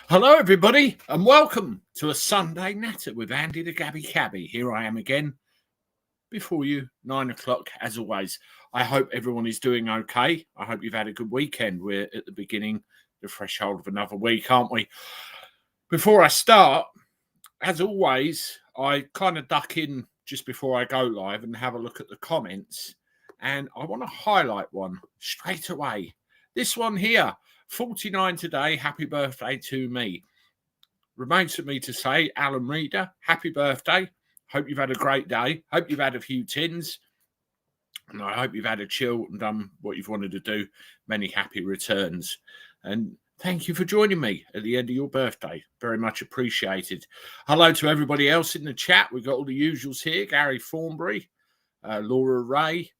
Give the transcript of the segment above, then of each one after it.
Hello, everybody, and welcome to a Sunday Natter with Andy the Gabby Cabby. Here I am again before you, 9 o'clock, as always. I hope everyone is doing okay. I hope you've had a good weekend. We're at the beginning, the threshold of another week, aren't we? Before I start, as always, I kind of duck in just before I go live and have a look at the comments. And I want to highlight one straight away. This one here, 49 today. Happy birthday to me. Remains for me to say, Alan Reader, happy birthday. Hope you've had a great day. Hope you've had a few tins. And I hope you've had a chill and done what you've wanted to do. Many happy returns. And thank you for joining me at the end of your birthday. Very much appreciated. Hello to everybody else in the chat. We've got all the usuals here. Gary Thornbury, Laura Ray,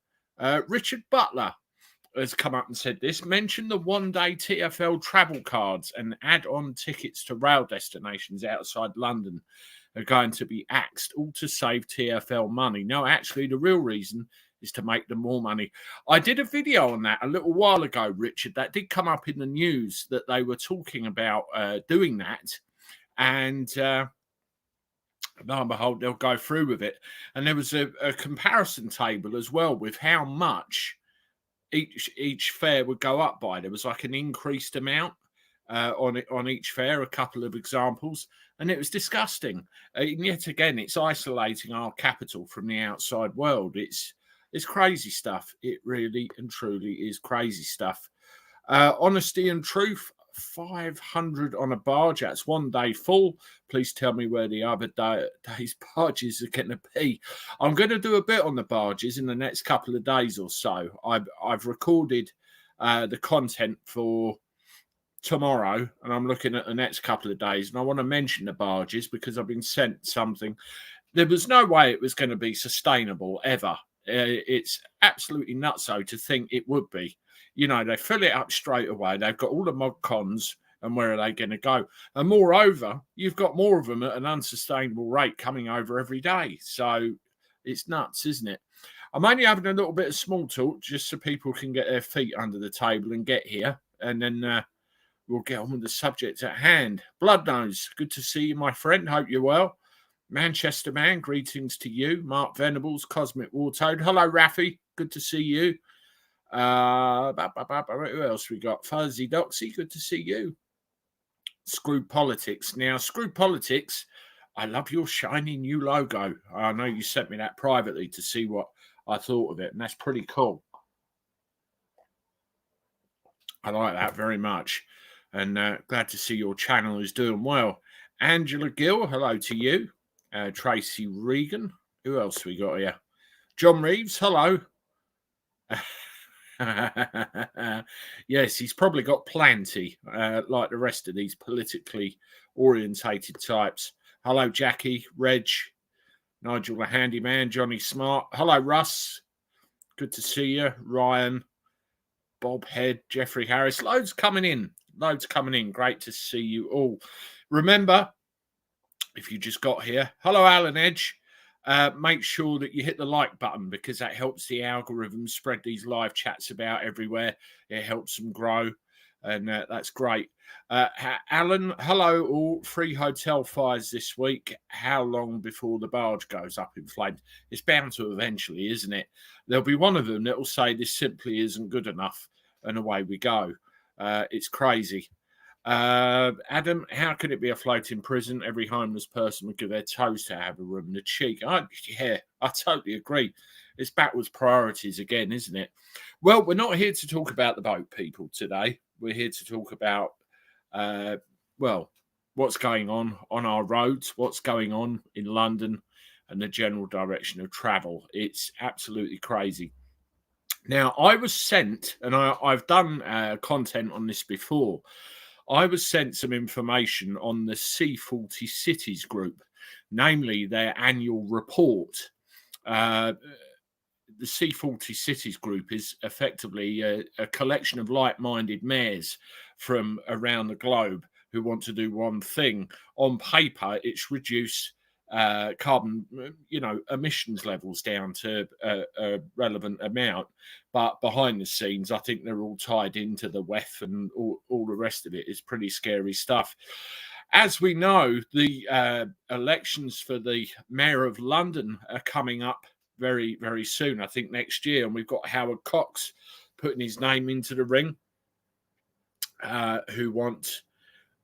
Richard Butler has come up and said this. Mention the one-day TfL travel cards and add-on tickets to rail destinations outside London are going to be axed, all to save TfL money. No, actually, the real reason is to make them more money. I did a video on that a little while ago, Richard. That did come up in the news that they were talking about doing that. And lo and behold, they'll go through with it. And there was a comparison table as well with how much each fare would go up by. There was like an increased amount on each fare, a couple of examples, and it was disgusting. And yet again, it's isolating our capital from the outside world. It's crazy stuff. It really and truly is crazy stuff. Honesty and truth, 500 on a barge. That's one day full. Please tell me where the other day's barges are going to be. I'm going to do a bit on the barges in the next couple of days or so. I've recorded the content for tomorrow, and I'm looking at the next couple of days, and I want to mention the barges because I've been sent something. There was no way it was going to be sustainable ever. It's absolutely nutso to think it would be. You know, they fill it up straight away. They've got all the mod cons, and where are they going to go? And moreover, you've got more of them at an unsustainable rate coming over every day. So it's nuts, isn't it? I'm only having a little bit of small talk just so people can get their feet under the table and get here. And then we'll get on with the subject at hand. Bloodnose, good to see you, my friend. Hope you're well. Manchester Man, greetings to you. Mark Venables, Cosmic Wartoad. Hello, Rafi. Good to see you. Who else we got? Fuzzy Doxy, good to see you. Screw Politics. Now, Screw Politics, I love your shiny new logo. I know you sent me that privately to see what I thought of it, and that's pretty cool. I like that very much. And glad to see your channel is doing well. Angela Gill, hello to you. Tracy Regan. Who else we got here? John Reeves, hello. Yes, he's probably got plenty, like the rest of these politically orientated types. Hello, Jackie, Reg, Nigel the Handyman, Johnny Smart. Hello, Russ. Good to see you. Ryan, Bob Head, Jeffrey Harris. Loads coming in. Great to see you all. Remember, if you just got here, hello, Alan Edge. Make sure that you hit the like button because that helps the algorithm spread these live chats about everywhere. It helps them grow, and that's great. Alan, hello all. 3 hotel fires this week. How long before the barge goes up in flames? It's bound to eventually, isn't it? There'll be one of them that will say this simply isn't good enough, and away we go. It's crazy. Adam, how could it be a floating prison? Every homeless person would give their toes to have a room. The cheek. Yeah, I totally agree. It's backwards priorities again, isn't it? Well, we're not here to talk about the boat, people, today. We're here to talk about, what's going on our roads, what's going on in London, and the general direction of travel. It's absolutely crazy. Now, I was sent, and I've done content on this before, I was sent some information on the C40 Cities group, namely their annual report. The C40 Cities group is effectively a collection of like-minded mayors from around the globe who want to do one thing. On paper, it's reduce carbon, emissions levels down to a relevant amount. But behind the scenes, I think they're all tied into the WEF and all the rest of it is pretty scary stuff. As we know, the elections for the Mayor of London are coming up very, very soon, I think next year. And we've got Howard Cox putting his name into the ring, who wants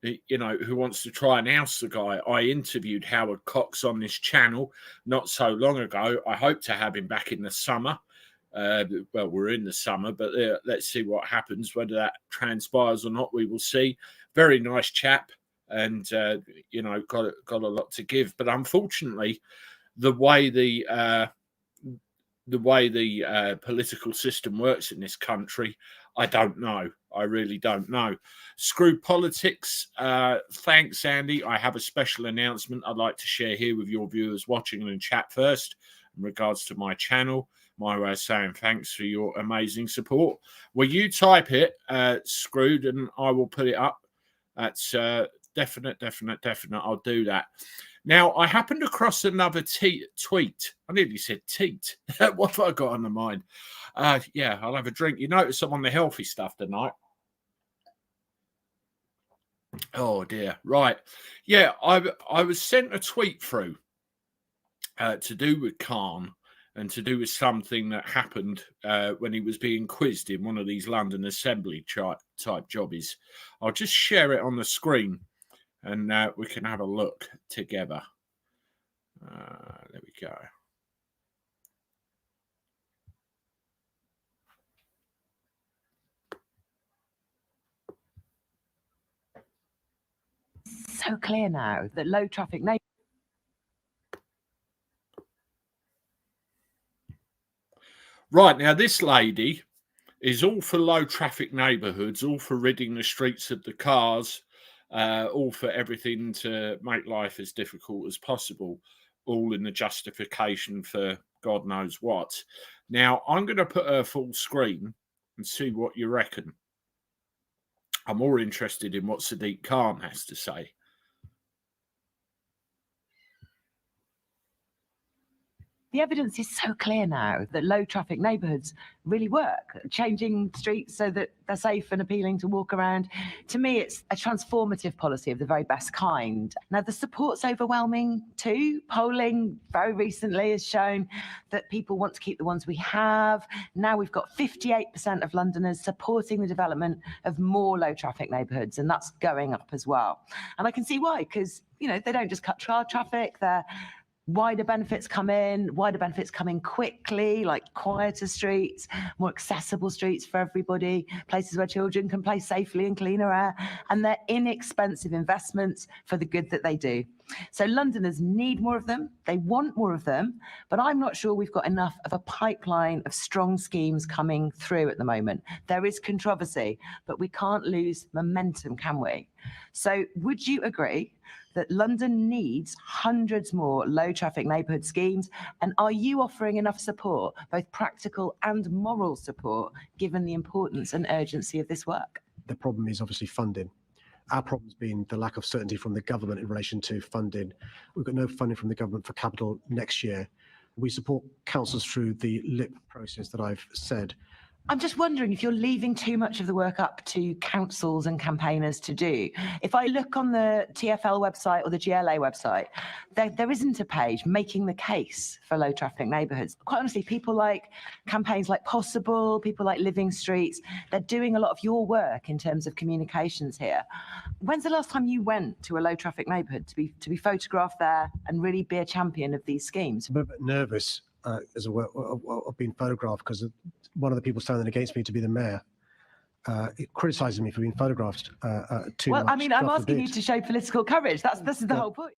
to try and oust the guy. I interviewed Howard Cox on this channel not so long ago. I hope to have him back in the summer. Well, we're in the summer, but let's see what happens. Whether that transpires or not, we will see. Very nice chap, and got a lot to give. But unfortunately, the way the political system works in this country, I don't know. I really don't know. Screw politics. Thanks, Andy. I have a special announcement I'd like to share here with your viewers watching in chat first in regards to my channel. My way of saying thanks for your amazing support. Will you type it, Screwed, and I will put it up. That's definite. I'll do that. Now, I happened across another tweet. I nearly said teat. What have I got on the mind? Yeah, I'll have a drink. You notice I'm on the healthy stuff tonight. Oh, dear. Right. Yeah, I was sent a tweet through to do with Khan and to do with something that happened when he was being quizzed in one of these London Assembly type jobbies. I'll just share it on the screen and we can have a look together. There we go. So clear now that low traffic neighborhoods. Right, now this lady is all for low traffic neighbourhoods, all for ridding the streets of the cars, all for everything to make life as difficult as possible, all in the justification for God knows what. Now, I'm going to put her full screen and see what you reckon. I'm more interested in what Sadiq Khan has to say. The evidence is so clear now that low traffic neighborhoods really work, changing streets so that they're safe and appealing to walk around. To me, it's a transformative policy of the very best kind. Now, the support's overwhelming too. Polling very recently has shown that people want to keep the ones we have. Now we've got 58% of Londoners supporting the development of more low traffic neighborhoods, and that's going up as well. And I can see why, because, they don't just cut car traffic, they're wider benefits come in quickly, like quieter streets, more accessible streets for everybody, places where children can play safely in cleaner air, and they're inexpensive investments for the good that they do. So Londoners need more of them, they want more of them, but I'm not sure we've got enough of a pipeline of strong schemes coming through at the moment. There is controversy, but we can't lose momentum, can we? So would you agree that London needs hundreds more low traffic neighbourhood schemes? And are you offering enough support, both practical and moral support, given the importance and urgency of this work? The problem is obviously funding. Our problem has been the lack of certainty from the government in relation to funding. We've got no funding from the government for capital next year. We support councils through the LIP process that I've said. I'm just wondering if you're leaving too much of the work up to councils and campaigners to do. If I look on the TfL website or the GLA website, there isn't a page making the case for low traffic neighbourhoods. Quite honestly, people like campaigns like Possible, people like Living Streets, they're doing a lot of your work in terms of communications here. When's the last time you went to a low traffic neighbourhood to be photographed there and really be a champion of these schemes? I'm a bit nervous as of being photographed because one of the people standing against me to be the mayor criticizes me for being photographed too much. Well, I mean, I'm asking you to show political courage. This is the whole point.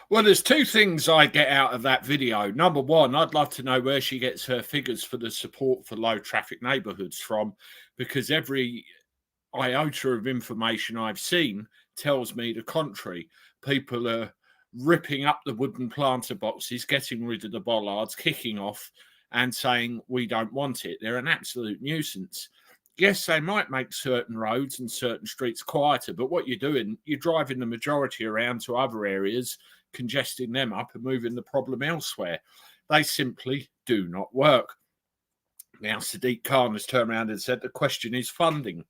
Well, there's two things I get out of that video. Number one, I'd love to know where she gets her figures for the support for low traffic neighbourhoods from, because every iota of information I've seen tells me the contrary. People are ripping up the wooden planter boxes, getting rid of the bollards, kicking off and saying we don't want it. They're an absolute nuisance. yes, they might make certain roads and certain streets quieter, but what you're doing, you're driving the majority around to other areas, congesting them up and moving the problem elsewhere. They simply do not work. Now, Sadiq Khan has turned around and said the question is funding.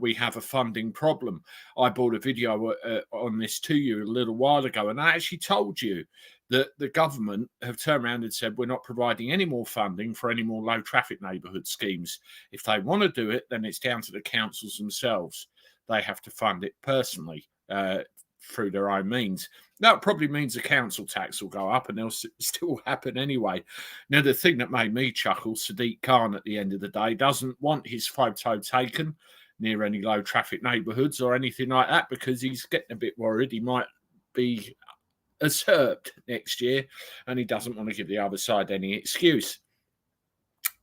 We have a funding problem. I brought a video on this to you a little while ago, and I actually told you that the government have turned around and said we're not providing any more funding for any more low traffic neighbourhood schemes. If they want to do it, then it's down to the councils themselves. They have to fund it personally through their own means. That probably means the council tax will go up and they'll still happen anyway. Now, the thing that made me chuckle, Sadiq Khan at the end of the day doesn't want his photo taken near any low traffic neighbourhoods or anything like that because he's getting a bit worried he might be usurped next year and he doesn't want to give the other side any excuse.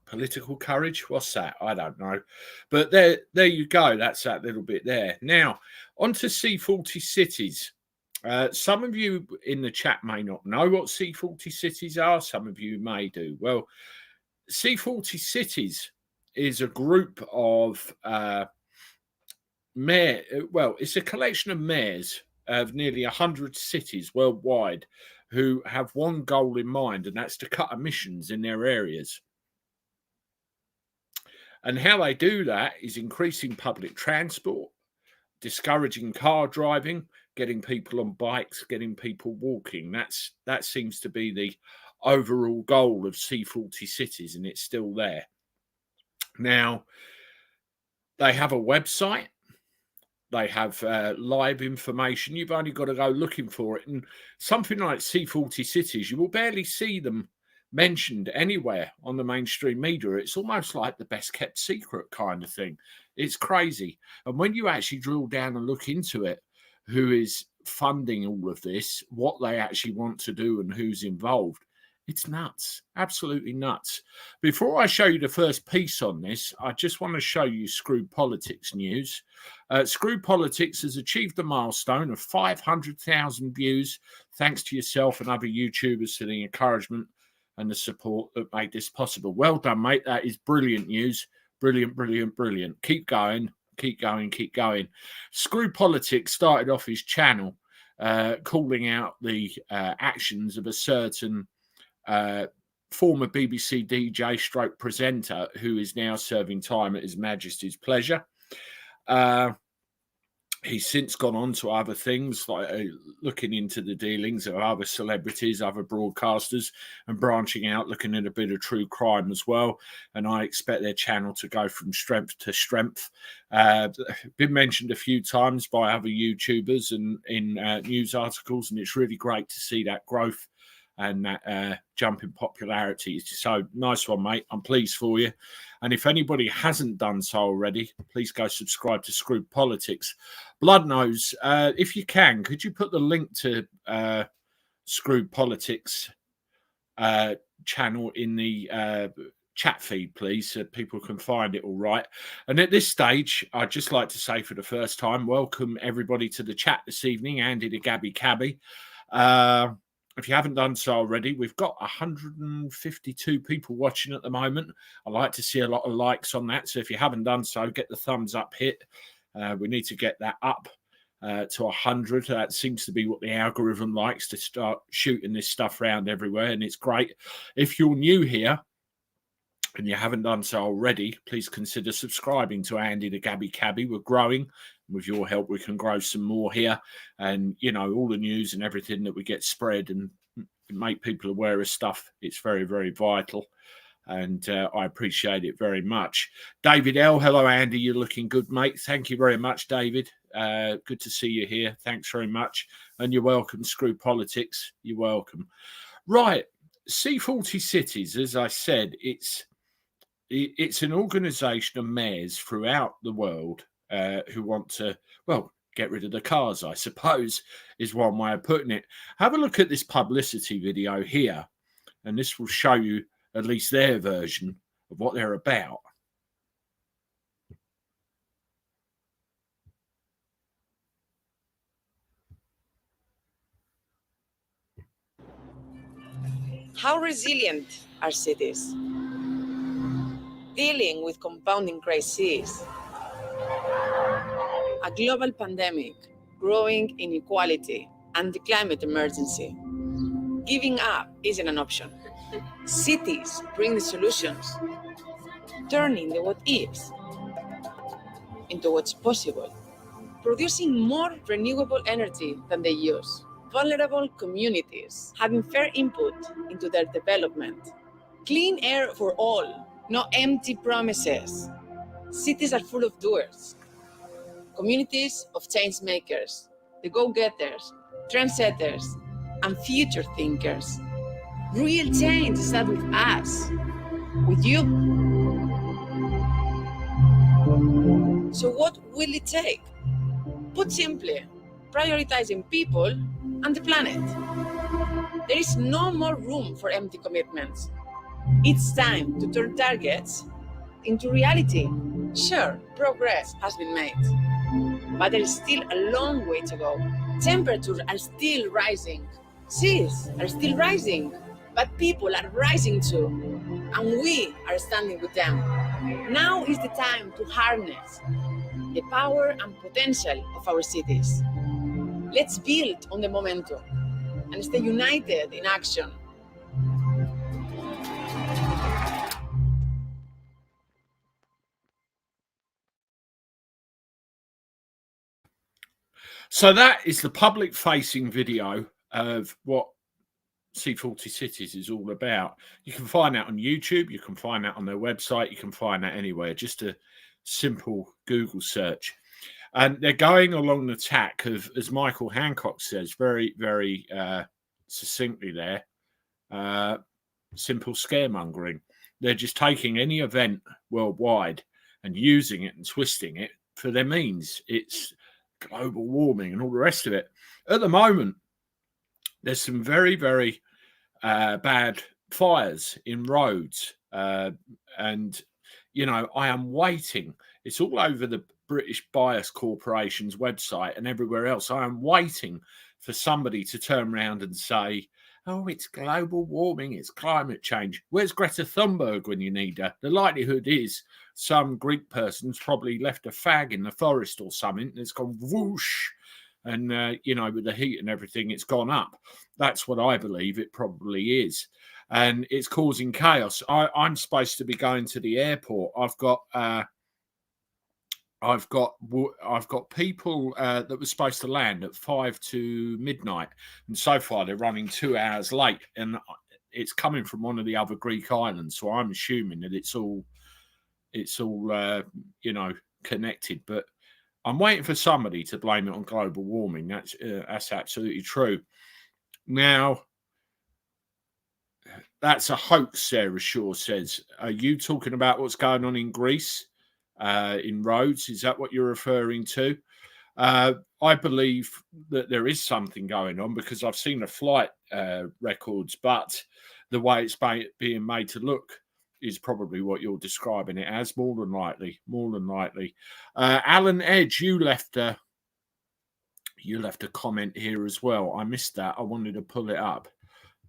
Political courage? What's that? I don't know. But there you go. That's that little bit there. Now, on to C40 cities. Some of you in the chat may not know what C40 cities are. Some of you may do. Well, C40 cities is a group of it's a collection of mayors of nearly 100 cities worldwide who have one goal in mind, and that's to cut emissions in their areas. And how they do that is increasing public transport, discouraging car driving, getting people on bikes, getting people walking. That seems to be the overall goal of C40 cities, and it's still there. Now, they have a website. They have live information. You've only got to go looking for it. And something like C40 cities, you will barely see them mentioned anywhere on the mainstream media. It's almost like the best kept secret kind of thing. It's crazy. And when you actually drill down and look into it, who is funding all of this, what they actually want to do and who's involved, it's nuts, absolutely nuts. Before I show you the first piece on this, I just want to show you Screwed Politics news. Screwed Politics has achieved the milestone of 500,000 views, thanks to yourself and other YouTubers for the encouragement and the support that made this possible. Well done, mate. That is brilliant news. Brilliant, brilliant, brilliant. Keep going, keep going, keep going. Screwed Politics started off his channel calling out the actions of a certain former BBC DJ stroke presenter who is now serving time at His Majesty's pleasure. He's since gone on to other things, like looking into the dealings of other celebrities, other broadcasters, and branching out, looking at a bit of true crime as well. And I expect their channel to go from strength to strength. Been mentioned a few times by other YouTubers and in news articles, and it's really great to see that growth and that jump in popularity. So nice one, mate. I'm pleased for you. And if anybody hasn't done so already, please go subscribe to Screwed Politics. Bloodnose, if you can, could you put the link to Screwed Politics channel in the chat feed, please, so people can find it all right. And at this stage, I'd just like to say for the first time, welcome everybody to the chat this evening. Andy the Gabby Cabby. If you haven't done so already, we've got 152 people watching at the moment. I like to see a lot of likes on that. So if you haven't done so, get the thumbs up hit. We need to get that up to 100. That seems to be what the algorithm likes, to start shooting this stuff around everywhere. And it's great. If you're new here and you haven't done so already, please consider subscribing to Andy the Gabby Cabby. We're growing. With your help, we can grow some more here, and you know, all the news and everything that we get spread and make people aware of stuff. It's very, very vital, and I appreciate it very much. David L, hello Andy, you're looking good, mate. Thank you very much, David. Good to see you here. Thanks very much, and you're welcome. Screw Politics, you're welcome. Right, C40 Cities, as I said, it's an organisation of mayors throughout the world. Who want to, well, get rid of the cars, I suppose, is one way of putting it. Have a look at this publicity video here, and this will show you at least their version of what they're about. How resilient are cities? dealing with compounding crises, a global pandemic, growing inequality, and the climate emergency. Giving up isn't an option. Cities bring the solutions, turning the what-ifs into what's possible, producing more renewable energy than they use. Vulnerable communities having fair input into their development. Clean air for all, no empty promises. Cities are full of doers. Communities of change makers, the go-getters, trendsetters, and future thinkers. Real change starts with us, with you. So what will it take? Put simply, prioritizing people and the planet. There is no more room for empty commitments. It's time to turn targets into reality. Sure, progress has been made, but there is still a long way to go. Temperatures are still rising. Seas are still rising, but people are rising too, and we are standing with them. Now is the time to harness the power and potential of our cities. Let's build on the momentum and stay united in action. So that is the public-facing video of what C40 Cities is all about. You can find that on YouTube. You can find that on their website. You can find that anywhere. Just a simple Google search. And they're going along the tack of, as Michael Hancock says, very, very succinctly there, simple scaremongering. They're just taking any event worldwide and using it and twisting it for their means. It's global warming and all the rest of it. At the moment, there's some very, very bad fires in roads. And, you know, I am waiting. It's all over the British Bias Corporation's website and everywhere else. I am waiting for somebody to turn around and say, oh, it's global warming, it's climate change. Where's Greta Thunberg when you need her? The likelihood is some Greek person's probably left a fag in the forest or something and it's gone whoosh. And, you know, with the heat and everything, it's gone up. That's what I believe it probably is. And it's causing chaos. I'm supposed to be going to the airport. I've got people that were supposed to land at 5 to midnight, and so far they're running 2 hours late, and it's coming from one of the other Greek islands. So I'm assuming that it's all you know, connected. But I'm waiting for somebody to blame it on global warming. That's absolutely true. Now, that's a hoax, Sarah Shaw says. Are you talking about what's going on in Greece? In roads, is that what you're referring to? I believe that there is something going on because I've seen the flight records, but the way it's being made to look is probably what you're describing it as, more than likely. Alan Edge, you left a comment here as well. I missed that. I wanted to pull it up.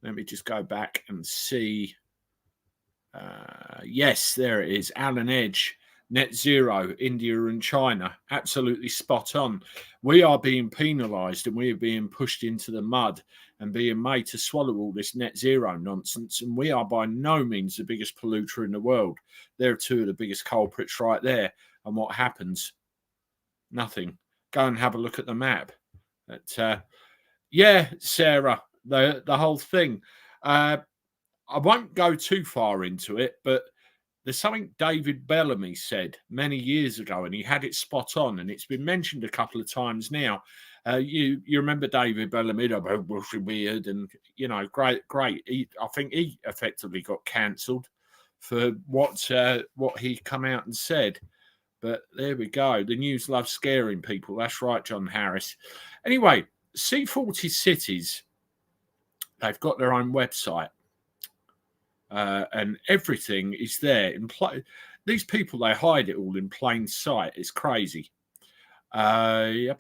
Let me just go back and see. Yes, there it is. Alan Edge. Net zero, India and China, absolutely spot on. We are being penalised and we are being pushed into the mud and being made to swallow all this net zero nonsense. And we are by no means the biggest polluter in the world. There are two of the biggest culprits right there. And what happens? Nothing. Go and have a look at the map. But, yeah, Sarah, the whole thing. I won't go too far into it, but there's something David Bellamy said many years ago, and he had it spot on, and it's been mentioned a couple of times now. You remember David Bellamy, weird, and, you know, great. I think he effectively got cancelled for what he come out and said. But there we go. The news loves scaring people. That's right, John Harris. Anyway, C40 Cities, they've got their own website. And everything is there in these people, they hide it all in plain sight. It's crazy. Let's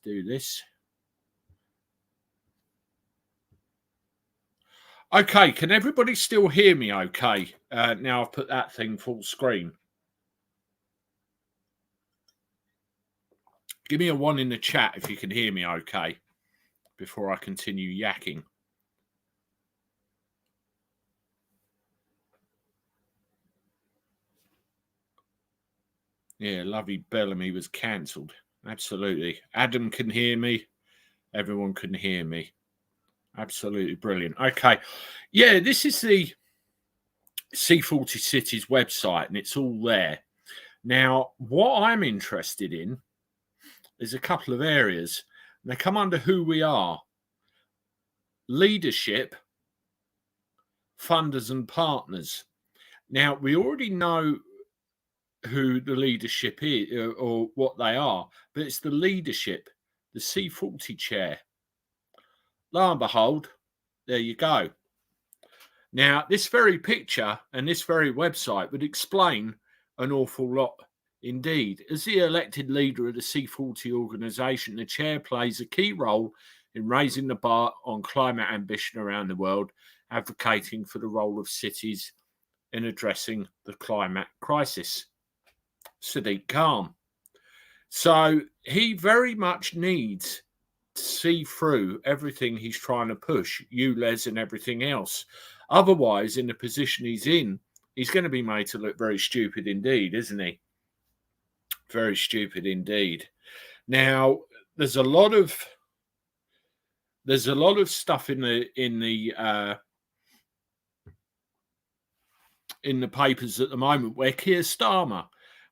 do this. Okay, can everybody still hear me okay? now I've put that thing full screen. Give me a 1 in the chat if you can hear me okay before I continue yakking. Yeah, Lovey Bellamy was cancelled. Absolutely. Adam can hear me. Everyone can hear me. Absolutely brilliant. Okay. Yeah, this is the C40 Cities website, and it's all there. Now, what I'm interested in is a couple of areas. They come under who we are: leadership, funders, and partners. Now, we already know who the leadership is or what they are, but it's the leadership, the C40 chair. Lo and behold, there you go. Now, this very picture and this very website would explain an awful lot indeed. As the elected leader of the C40 organisation, the chair plays a key role in raising the bar on climate ambition around the world, advocating for the role of cities in addressing the climate crisis. Sadiq Khan. So he very much needs to see through everything he's trying to push, ULEZ and everything else. Otherwise, in the position he's in, he's going to be made to look very stupid indeed, isn't he? Very stupid indeed. Now, there's a lot of stuff in the papers at the moment where Keir Starmer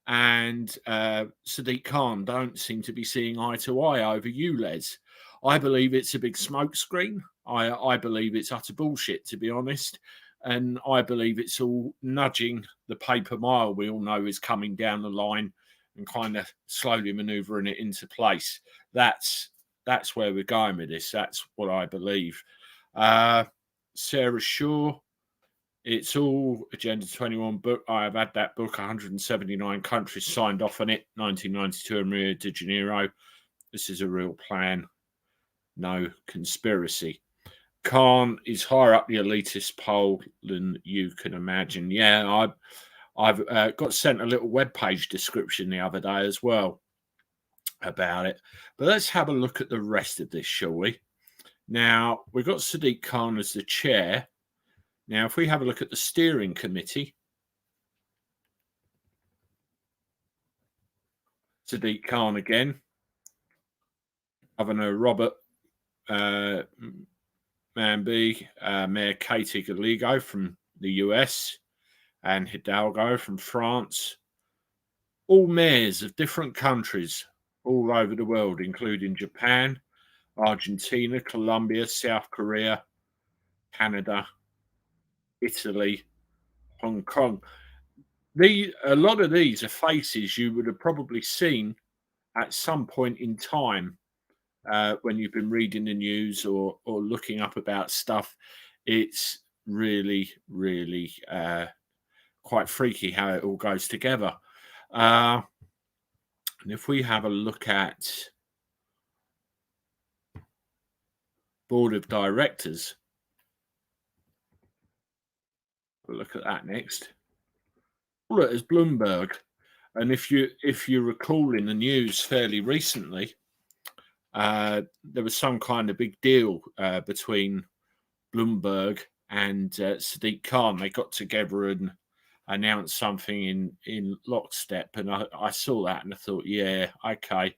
and Sadiq Khan don't seem to be seeing eye to eye over ULEZ. I believe it's a big smokescreen. I believe it's utter bullshit, to be honest. And I believe it's all nudging the paper mile we all know is coming down the line and kind of slowly manoeuvring it into place. That's where we're going with this. That's what I believe. Sarah Shaw, it's all Agenda 21 book. I have had that book, 179 countries signed off on it, 1992 in Rio de Janeiro. This is a real plan, no conspiracy. Khan is higher up the elitist poll than you can imagine. Yeah, I've got sent a little webpage description the other day as well about it. But let's have a look at the rest of this, shall we? Now, we've got Sadiq Khan as the chair. Now, if we have a look at the steering committee, Sadiq Khan again, Governor Robert Manby, Mayor Katie Gallego from the US, and Hidalgo from France. All mayors of different countries all over the world, including Japan, Argentina, Colombia, South Korea, Canada, Italy, Hong Kong. A lot of these are faces you would have probably seen at some point in time when you've been reading the news or looking up about stuff. It's really, really quite freaky how it all goes together. And if we have a look at board of directors, we'll look at that next. Well, it is Bloomberg, and if you recall in the news fairly recently, there was some kind of big deal between Bloomberg and Sadiq Khan. They got together and announced something in lockstep, and I saw that and I thought, yeah, okay.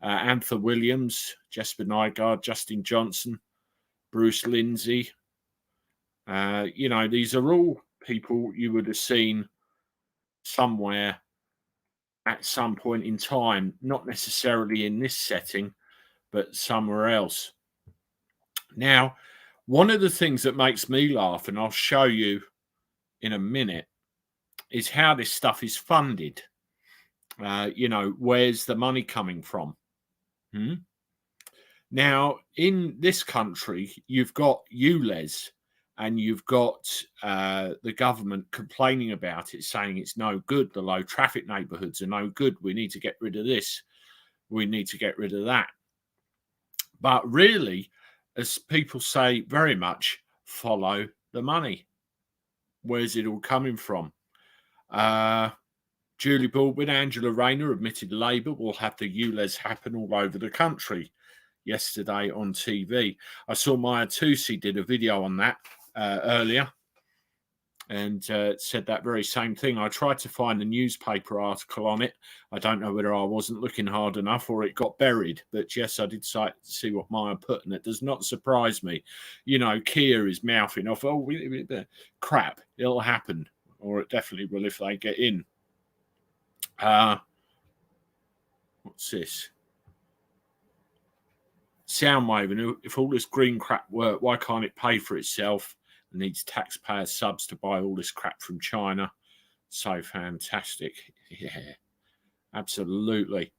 Anther Williams, Jesper Nygaard, Justin Johnson, Bruce Lindsay. These are all people you would have seen somewhere at some point in time, not necessarily in this setting, but somewhere else. Now, one of the things that makes me laugh, and I'll show you in a minute, is how this stuff is funded. Where's the money coming from? Now, in this country, you've got ULEZ, and you've got the government complaining about it, saying it's no good. The low traffic neighbourhoods are no good. We need to get rid of this. We need to get rid of that. But really, as people say, very much follow the money. Where's it all coming from? Julie Baldwin, Angela Rayner admitted Labour will have the ULEZ happen all over the country yesterday on TV. I saw Maya Tusi did a video on that earlier and said that very same thing. I tried to find a newspaper article on it. I don't know whether I wasn't looking hard enough or it got buried. But yes, I did see what Maya put, and it does not surprise me. You know, Keir is mouthing off, oh, crap, it'll happen. Or it definitely will if they get in. What's this? Soundwave, if all this green crap work, why can't it pay for itself? It needs taxpayer subs to buy all this crap from China. So fantastic. Yeah, absolutely.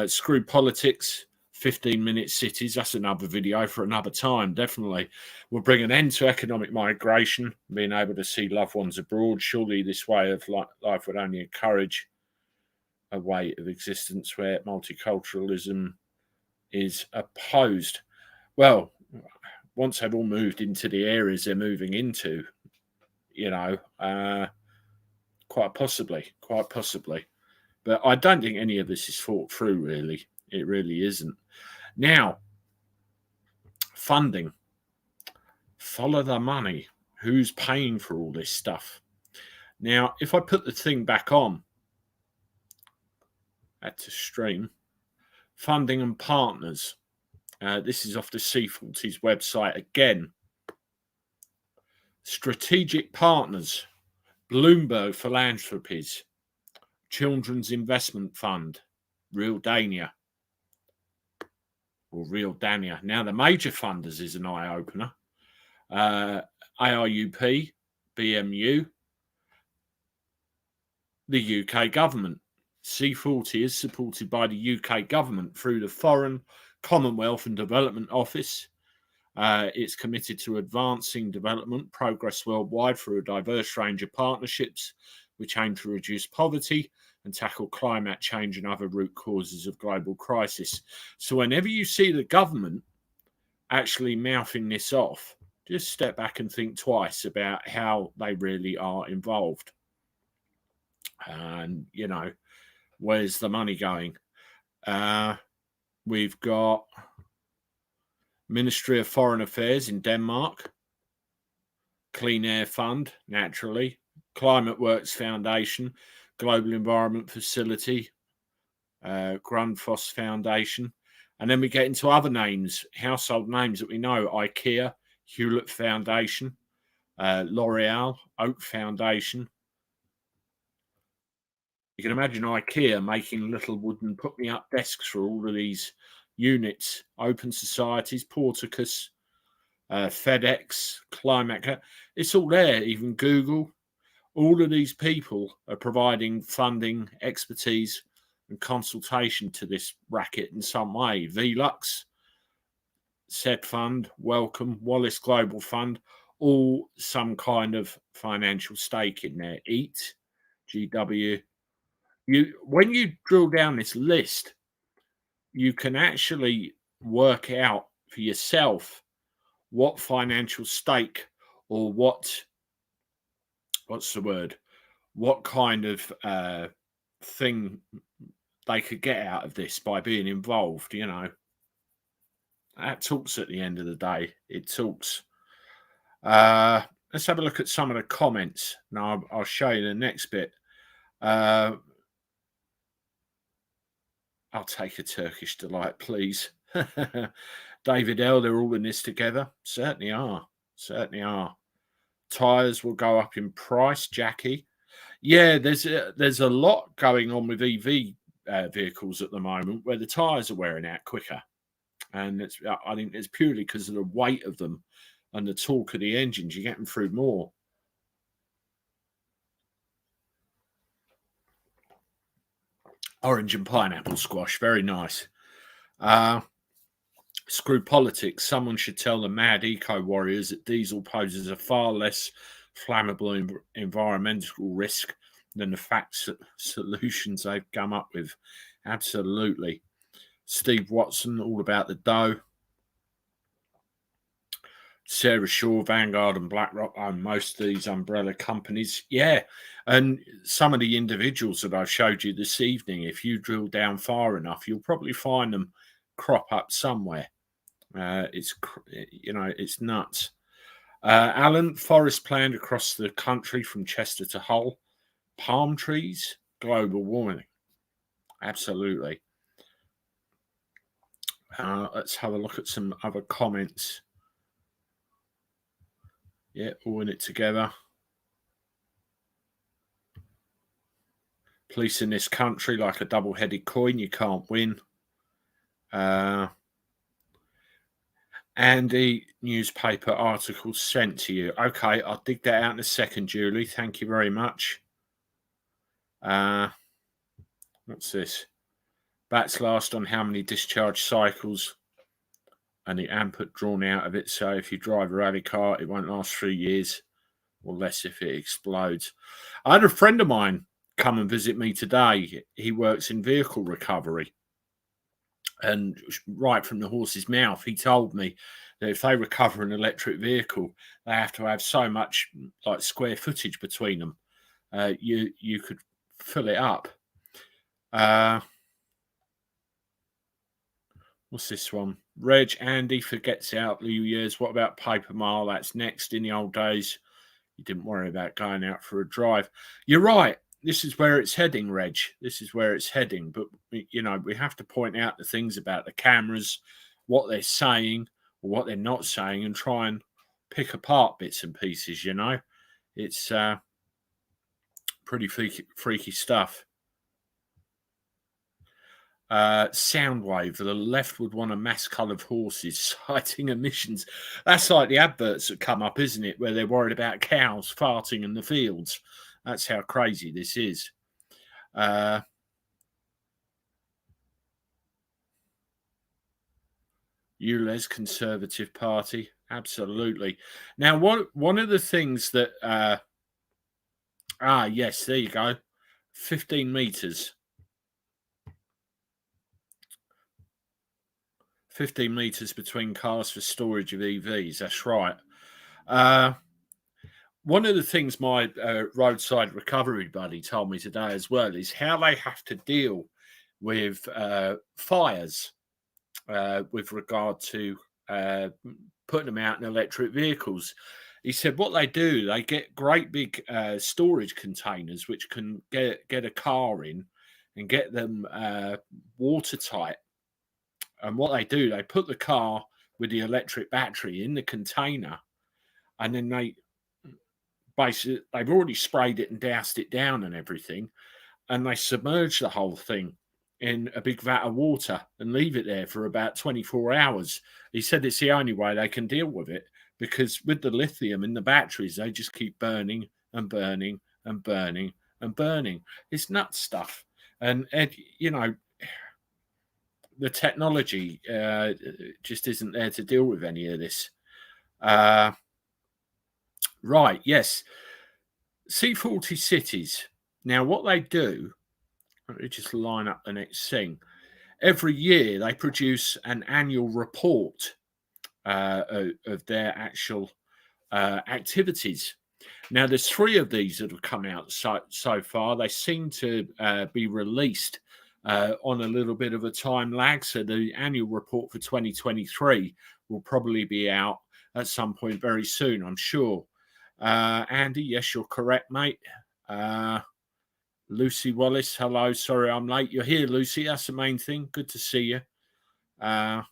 Screw politics, 15-minute cities. That's another video for another time, definitely. We'll bring an end to economic migration, being able to see loved ones abroad. Surely this way of life would only encourage a way of existence where multiculturalism is opposed. Well, once they've all moved into the areas they're moving into, you know, quite possibly. But I don't think any of this is thought through, really. It really isn't. Now, funding. Follow the money. Who's paying for all this stuff? Now, if I put the thing back on, at the stream, funding and partners. This is off the C40's website again. Strategic partners, Bloomberg Philanthropies, Children's Investment Fund, Real Dania. Now, the major funders is an eye-opener. ARUP, BMU, the UK government. C40 is supported by the UK government through the Foreign, Commonwealth and Development Office. It's committed to advancing development progress worldwide through a diverse range of partnerships which aim to reduce poverty and tackle climate change and other root causes of global crisis. So whenever you see the government actually mouthing this off, just step back and think twice about how they really are involved. And, you know, where's the money going? We've got Ministry of Foreign Affairs in Denmark, Clean Air Fund, naturally, Climate Works Foundation, Global Environment Facility, Grundfos Foundation. And then we get into other names, household names that we know, IKEA, Hewlett Foundation, L'Oreal, Oak Foundation. You can imagine IKEA making little wooden put-me-up desks for all of these units, Open Societies, Porticus, FedEx, Climate. It's all there, even Google. All of these people are providing funding, expertise, and consultation to this racket in some way. Velux, Said Fund, Welcome, Wallace Global Fund, all some kind of financial stake in there. EAT, GW. When you drill down this list, you can actually work out for yourself what financial stake or what's the word, what kind of thing they could get out of this by being involved, you know. That talks at the end of the day. It talks. Let's have a look at some of the comments. Now, I'll show you the next bit. I'll take a Turkish delight, please. David L., they're all in this together. Certainly are. Tyres will go up in price, Jackie. Yeah, there's a lot going on with EV vehicles at the moment where the tyres are wearing out quicker. And I think it's purely because of the weight of them and the torque of the engines. You get them through more. Orange and pineapple squash, very nice. Screw politics. Someone should tell the mad eco warriors that diesel poses a far less flammable environmental risk than the fact solutions they've come up with. Absolutely. Steve Watson, all about the dough. Sarah Shaw, Vanguard and BlackRock own most of these umbrella companies. Yeah, and some of the individuals that I've showed you this evening, if you drill down far enough, you'll probably find them crop up somewhere. It's nuts. Alan, forest planned across the country from Chester to Hull. Palm trees, global warming. Absolutely. Let's have a look at some other comments. Yeah, all in it together. Police in this country like a double-headed coin. You can't win. Andy, newspaper article sent to you. Okay, I'll dig that out in a second, Julie. Thank you very much. What's this? Bats last on how many discharge cycles and the ampere drawn out of it. So if you drive a rally car, it won't last 3 years or less if it explodes. I had a friend of mine come and visit me today. He works in vehicle recovery. And right from the horse's mouth, he told me that if they recover an electric vehicle, they have to have so much like square footage between them. You could fill it up. What's this one? Reg, Andy forgets out ULEZ. What about paper mile? That's next. In the old days, you didn't worry about going out for a drive. You're right. This is where it's heading, Reg. This is where it's heading. But, we have to point out the things about the cameras, what they're saying or what they're not saying, and try and pick apart bits and pieces, It's pretty freaky stuff. Soundwave, the left would want a mass cull of horses citing emissions. That's like the adverts that come up, isn't it? Where they're worried about cows farting in the fields. That's how crazy this is. ULEZ Conservative Party. Absolutely. Now, one of the things that... yes, there you go. 15 metres. 15 metres between cars for storage of EVs. That's right. One of the things my roadside recovery buddy told me today as well is how they have to deal with fires with regard to putting them out in electric vehicles. He said what they do, they get great big storage containers which can get a car in and get them watertight. And what they do, they put the car with the electric battery in the container, and then they've already sprayed it and doused it down and everything, and they submerge the whole thing in a big vat of water and leave it there for about 24 hours. He said it's the only way they can deal with it, because with the lithium in the batteries, they just keep burning and burning and burning and burning. It's nuts stuff. And the technology just isn't there to deal with any of this. Right, yes. C40 cities. Now, what they do, let me just line up the next thing. Every year, they produce an annual report of their actual activities. Now, there's 3 of these that have come out so far. They seem to be released on a little bit of a time lag. So the annual report for 2023 will probably be out at some point very soon, I'm sure. Andy, yes, you're correct, mate. Lucy Wallace, hello. Sorry I'm late. You're here, Lucy. That's the main thing. Good to see you. Can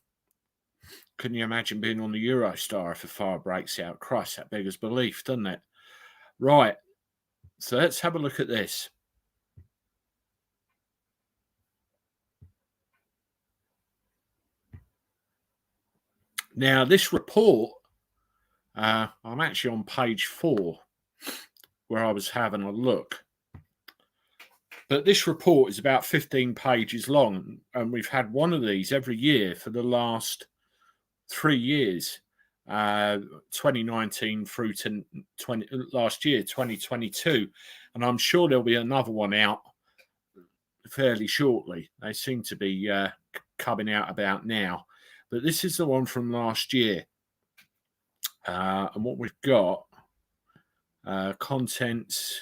you imagine being on the Eurostar if a fire breaks out? Christ, that beggars belief, doesn't it? Right. So let's have a look at this. Now, this report, I'm actually on page 4 where I was having a look. But this report is about 15 pages long, and we've had one of these every year for the last 3 years, 2019 through to last year, 2022. And I'm sure there'll be another one out fairly shortly. They seem to be coming out about now. But this is the one from last year. And what we've got, contents.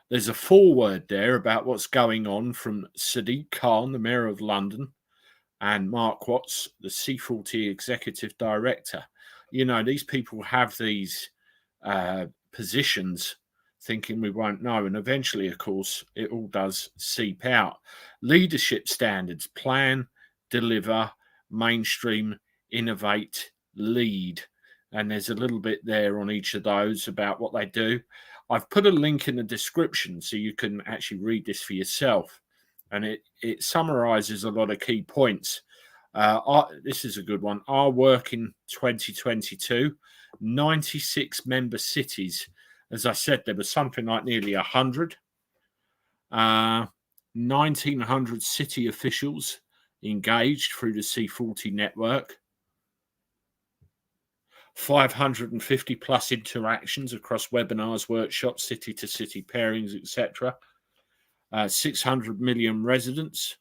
There's a foreword there about what's going on from Sadiq Khan, the Mayor of London, and Mark Watts, the C40 Executive Director. You know, these people have these positions thinking we won't know. And eventually, of course, it all does seep out. Leadership standards: plan, deliver, mainstream, innovate, lead. And there's a little bit there on each of those about what they do. I've put a link in the description so you can actually read this for yourself. And it summarizes a lot of key points. This is a good one. Our work in 2022, 96 member cities. As I said, there was something like nearly 100. 1,900 city officials engaged through the C40 network. 550 plus interactions across webinars, workshops, city-to-city pairings, etc. 600 million residents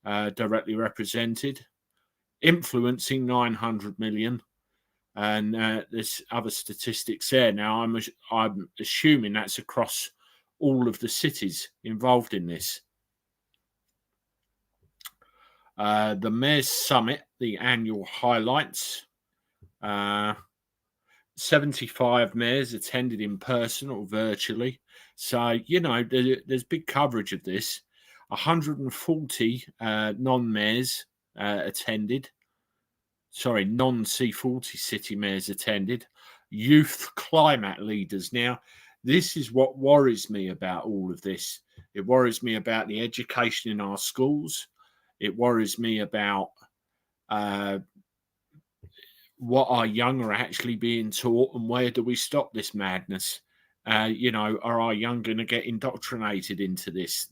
directly represented, influencing 900 million. And there's other statistics there. Now, I'm assuming that's across all of the cities involved in this. The Mayor's Summit, the annual highlights. 75 mayors attended in person or virtually. So, you know, there's big coverage of this. 140 non-mayors attended. Sorry, non-C40 city mayors attended. Youth climate leaders. Now, this is what worries me about all of this. It worries me about the education in our schools. It worries me about what our young are actually being taught, and where do we stop this madness? You know, are our young going to get indoctrinated into this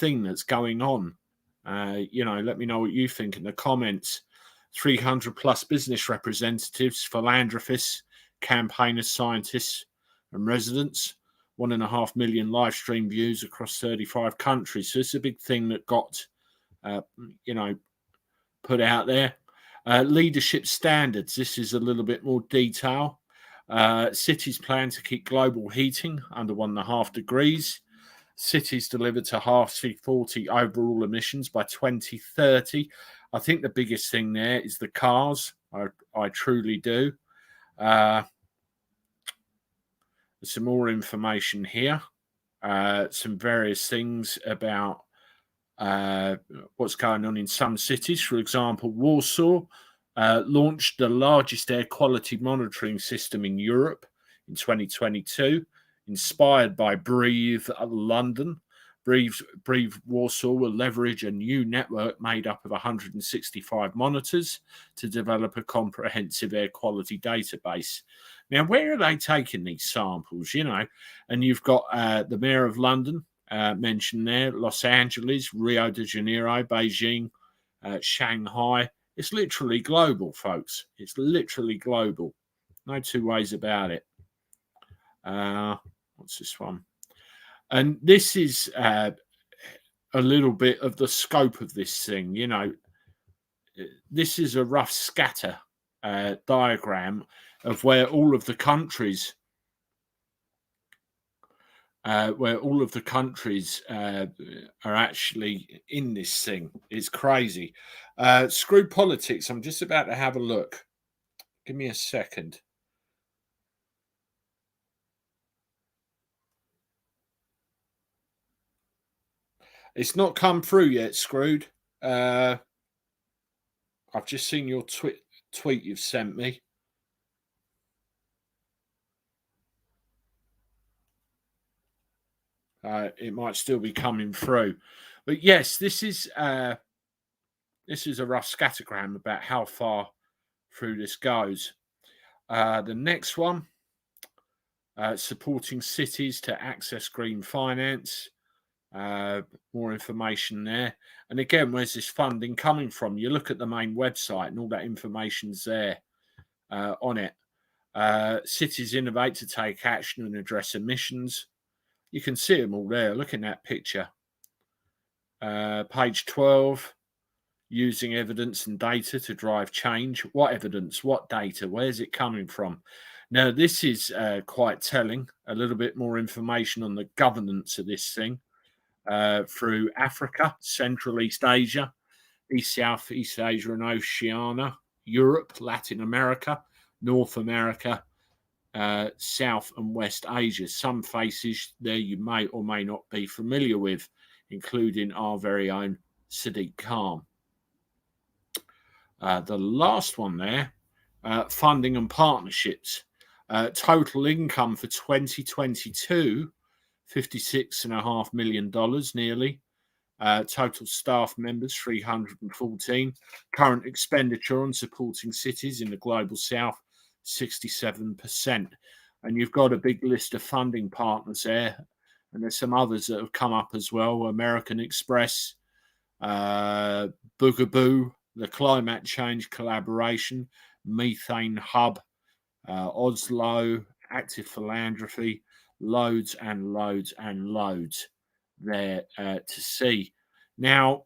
thing that's going on? You know, let me know what you think in the comments. 300 plus business representatives, philanthropists, campaigners, scientists, and residents. 1.5 million live stream views across 35 countries. So it's a big thing that got, you know, put out there. Leadership standards. This is a little bit more detail. Cities plan to keep global heating under 1.5 degrees. Cities deliver to half C40 overall emissions by 2030. I think the biggest thing there is the cars. I truly do. There's some more information here. Some various things about what's going on in some cities. For example, Warsaw launched the largest air quality monitoring system in Europe in 2022, inspired by Breathe London. Breathe Warsaw will leverage a new network made up of 165 monitors to develop a comprehensive air quality database. Now, where are they taking these samples? You know, and you've got the Mayor of London mentioned there, Los Angeles, Rio de Janeiro, Beijing, Shanghai. It's literally global, folks. It's literally global. No two ways about it. What's this one? And this is a little bit of the scope of this thing. You know, this is a rough scatter diagram of where all of the countries are actually in this thing. It's crazy. Screw politics. I'm just about to have a look. Give me a second. It's not come through yet, Screwed. I've just seen your tweet you've sent me. It might still be coming through. But yes, this is a rough scattergram about how far through this goes. The next one, supporting cities to access green finance. More information there. And again, where's this funding coming from? You look at the main website and all that information's there on it. Cities innovate to take action and address emissions. You can see them all there. Look in that picture. Page 12. using evidence and data to drive change. What evidence? What data? Where's it coming from? Now, this is quite telling. A little bit more information on the governance of this thing through Africa, Central East Asia, East Southeast Asia and Oceania, Europe, Latin America, North America, South and West Asia. Some faces there you may or may not be familiar with, including our very own Sadiq Khan. The last one there, funding and partnerships. Total income for 2022, $56.5 million nearly. Total staff members, 314. Current expenditure on supporting cities in the Global South, 67%. And you've got a big list of funding partners there. And there's some others that have come up as well. American Express, Boogaboo, the Climate Change Collaboration, Methane Hub, Oslo, Active Philanthropy, loads and loads and loads there to see. Now,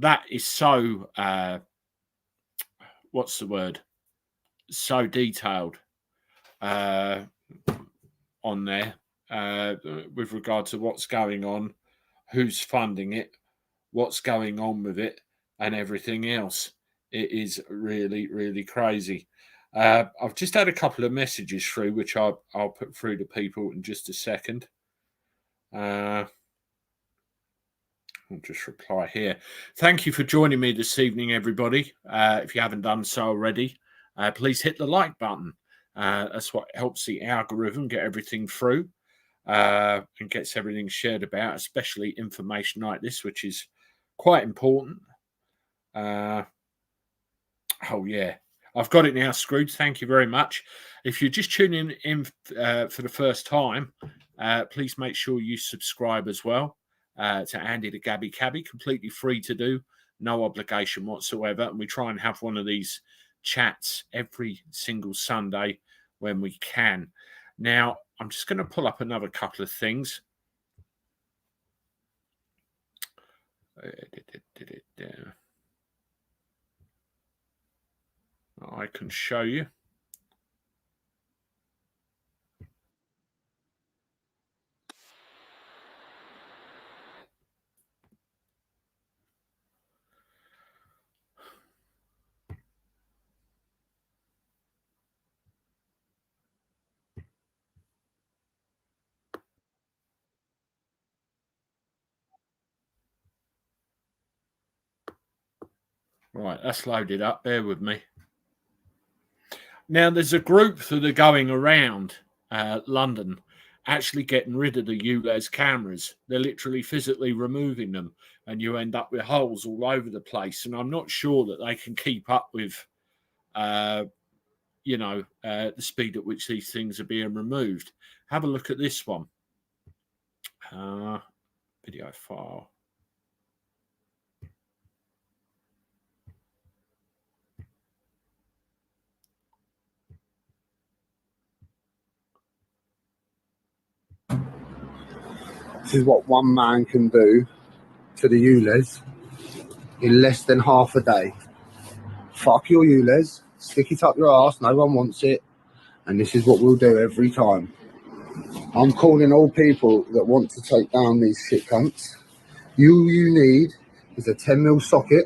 that is so, what's the word? So detailed on there with regard to what's going on, who's funding it, what's going on with it, and everything else. It is really, really crazy. I've just had a couple of messages through, which I'll put through to people in just a second. I'll just reply here. Thank you for joining me this evening, everybody. If you haven't done so already, please hit the like button. That's what helps the algorithm get everything through and gets everything shared about, especially information like this, which is quite important. Oh, yeah. I've got it now, Scrooge. Thank you very much. If you're just tuning in for the first time, please make sure you subscribe as well to Andy the Gabby Cabby. Completely free to do, no obligation whatsoever. And we try and have one of these chats every single Sunday when we can. Now, I'm just going to pull up another couple of things. I can show you. Right, that's loaded up. Bear with me. Now, there's a group that are going around London actually getting rid of the ULEZ cameras. They're literally physically removing them, and you end up with holes all over the place. And I'm not sure that they can keep up with, the speed at which these things are being removed. Have a look at this one. Video file. This is what one man can do to the ULEZ in less than half a day. Fuck your ULEZ, stick it up your ass, no one wants it, and this is what we'll do every time. I'm calling all people that want to take down these shit cunts. You need is a 10mm socket,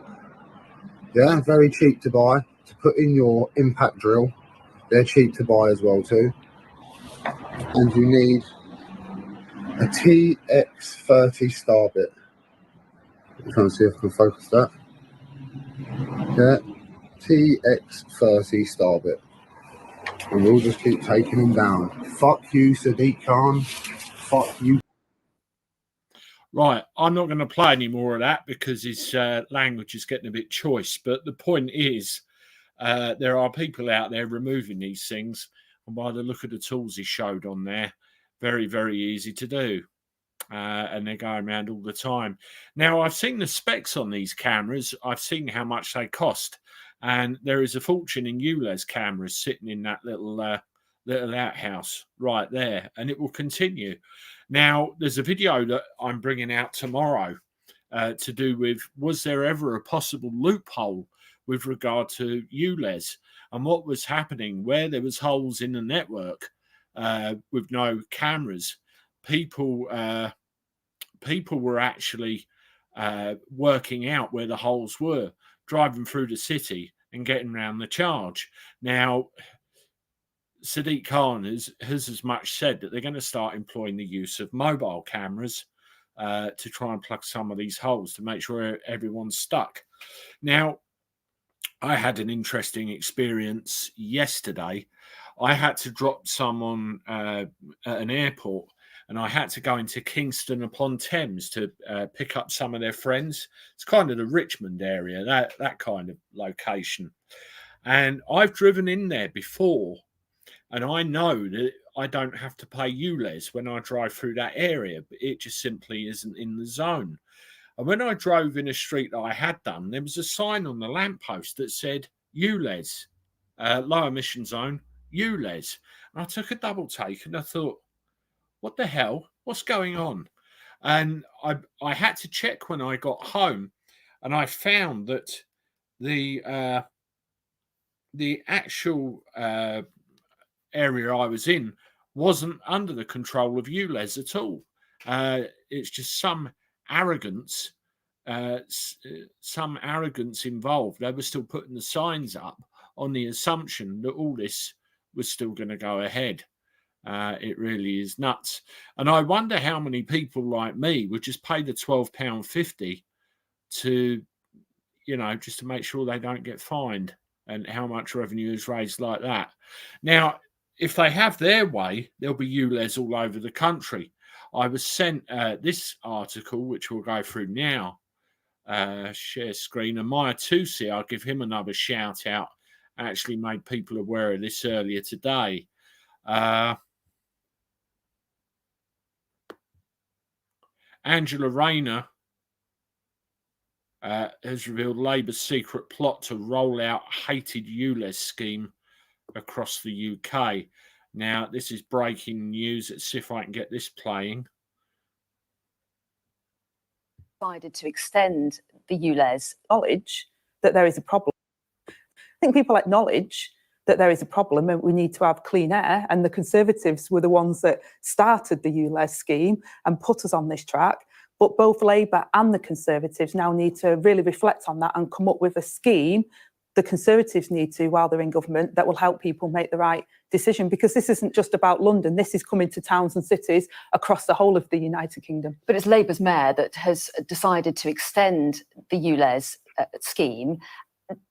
yeah, very cheap to buy, to put in your impact drill. They're cheap to buy as well too. And you need a TX30 star bit. I'm trying to see if I can focus that. Yeah, TX30 star bit. And we'll just keep taking them down. Fuck you, Sadiq Khan. Fuck you. Right, I'm not going to play any more of that because his language is getting a bit choice. But the point is, there are people out there removing these things. And by the look of the tools he showed on there, very, very easy to do. And they're going around all the time. Now, I've seen the specs on these cameras. I've seen how much they cost. And there is a fortune in ULEZ cameras sitting in that little outhouse right there. And it will continue. Now, there's a video that I'm bringing out tomorrow to do with, was there ever a possible loophole with regard to ULEZ and what was happening where there was holes in the network with no cameras? People were actually working out where the holes were, driving through the city and getting around the charge. Now, Sadiq Khan has as much said that they're going to start employing the use of mobile cameras to try and plug some of these holes to make sure everyone's stuck. Now, I had an interesting experience yesterday. I had to drop someone at an airport, and I had to go into Kingston upon Thames to pick up some of their friends. It's kind of the Richmond area, that kind of location. And I've driven in there before, and I know that I don't have to pay ULEZ when I drive through that area, but it just simply isn't in the zone. And when I drove in a street that I had done, there was a sign on the lamppost that said ULEZ, low emission zone, ULEZ. And I took a double take and I thought, what the hell? What's going on? And I had to check when I got home, and I found that the actual area I was in wasn't under the control of ULEZ at all. It's just some arrogance involved. They were still putting the signs up on the assumption that all this was still going to go ahead. It really is nuts. And I wonder how many people like me would just pay the £12.50 to, just to make sure they don't get fined, and how much revenue is raised like that. Now, if they have their way, there'll be ULEZ all over the country. I was sent this article, which we'll go through now. Share screen. And Maya Tusi, I'll give him another shout out. I actually made people aware of this earlier today. Angela Rayner has revealed Labour's secret plot to roll out hated ULEZ scheme across the UK. Now, this is breaking news. Let's see if I can get this playing. Decided to extend the ULEZ. Knowledge that there is a problem. I think people acknowledge that there is a problem and we need to have clean air, and the Conservatives were the ones that started the ULEZ scheme and put us on this track. But both Labour and the Conservatives now need to really reflect on that and come up with a scheme. The Conservatives need to, while they're in government, that will help people make the right decision, because this isn't just about London. This is coming to towns and cities across the whole of the United Kingdom. But it's Labour's mayor that has decided to extend the ULEZ scheme.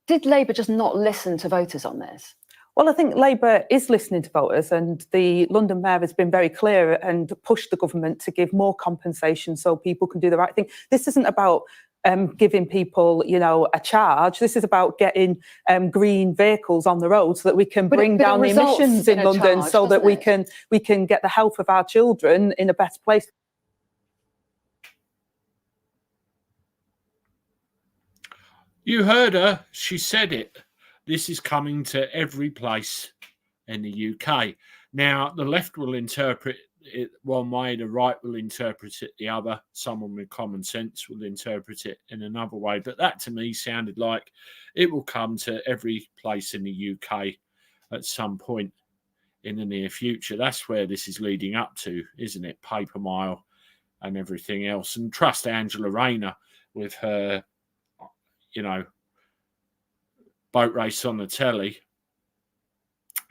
Did Labour just not listen to voters on this? Well, I think Labour is listening to voters, and the London mayor has been very clear and pushed the government to give more compensation so people can do the right thing. This isn't about giving people, a charge. This is about getting green vehicles on the road so that we can bring down the emissions in London, so that we can get the health of our children in a better place. You heard her. She said it. This is coming to every place in the UK. Now, the left will interpret it one way, the right will interpret it the other. Someone with common sense will interpret it in another way. But that, to me, sounded like it will come to every place in the UK at some point in the near future. That's where this is leading up to, isn't it? Paper mile and everything else. And trust Angela Rayner with her, boat race on the telly,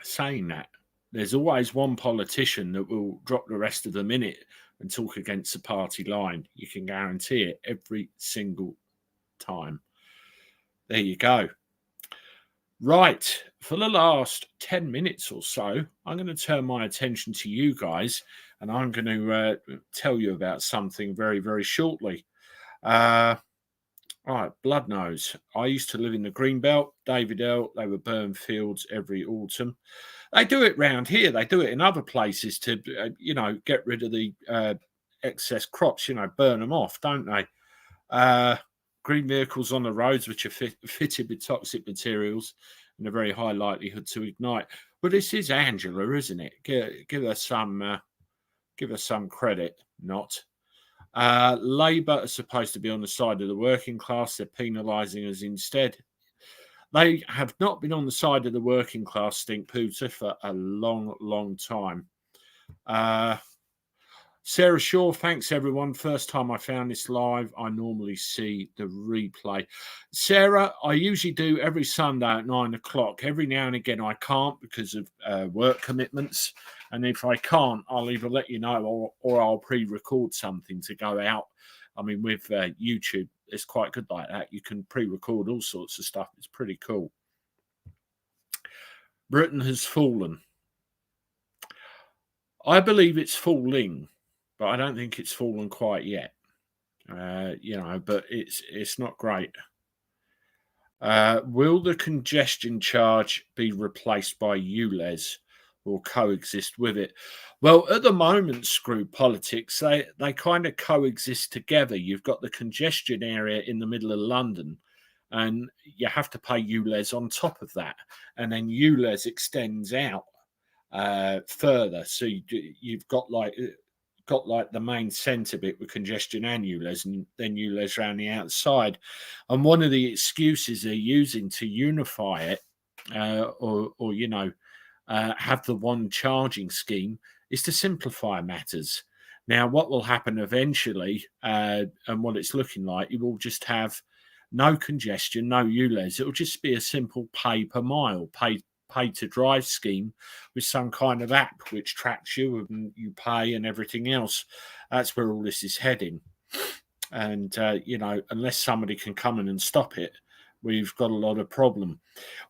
saying that. There's always one politician that will drop the rest of them in it and talk against the party line. You can guarantee it every single time. There you go. Right, for the last 10 minutes or so, I'm going to turn my attention to you guys, and I'm going to tell you about something very, very shortly. All right, blood nose. I used to live in the Greenbelt, Davidell. They were burned fields every autumn. They do it round here. They do it in other places to, get rid of the excess crops, burn them off, don't they? Green vehicles on the roads, which are fitted with toxic materials and a very high likelihood to ignite. But this is Angela, isn't it? Give her some credit. Not. Labour are supposed to be on the side of the working class. They're penalising us instead. They have not been on the side of the working class, Stink Pooter, for a long, long time. Sarah Shaw, thanks everyone. First time I found this live. I normally see the replay. Sarah, I usually do every Sunday at 9 o'clock. Every now and again I can't because of work commitments. And if I can't, I'll either let you know or I'll pre-record something to go out. I mean, with YouTube, it's quite good like that. You can pre-record all sorts of stuff. It's pretty cool. Britain has fallen. I believe it's falling, but I don't think it's fallen quite yet. But it's not great. Will the congestion charge be replaced by ULEZ or coexist with it? Well, at the moment, screw politics, they kind of coexist together. You've got the congestion area in the middle of London, and you have to pay ULEZ on top of that. And then ULEZ extends out further. So you've got like the main centre bit with congestion and ULEZ, and then ULEZ around the outside. And one of the excuses they're using to unify it, have the one charging scheme, is to simplify matters. Now, what will happen eventually, and what it's looking like, you will just have no congestion, no ULEZ. It will just be a simple pay per mile, pay to drive scheme with some kind of app which tracks you and you pay and everything else. That's where all this is heading. And, unless somebody can come in and stop it, we've got a lot of problem.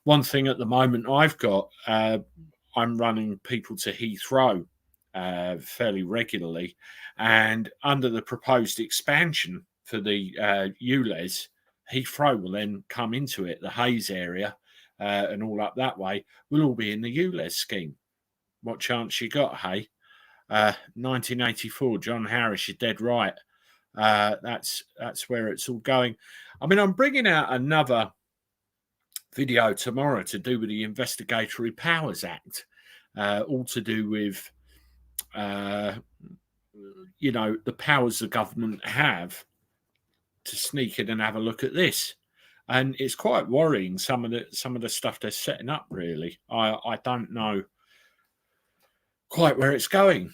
One thing at the moment I've got, I'm running people to Heathrow fairly regularly. And under the proposed expansion for the ULEZ, Heathrow will then come into it, the Hayes area, and all up that way, will all be in the ULEZ scheme. What chance you got, hey? 1984, John Harris, you're dead right. That's where it's all going. I mean, I'm bringing out another video tomorrow to do with the Investigatory Powers Act, all to do with, the powers the government have to sneak in and have a look at this. And it's quite worrying, some of the stuff they're setting up, really. I don't know quite where it's going.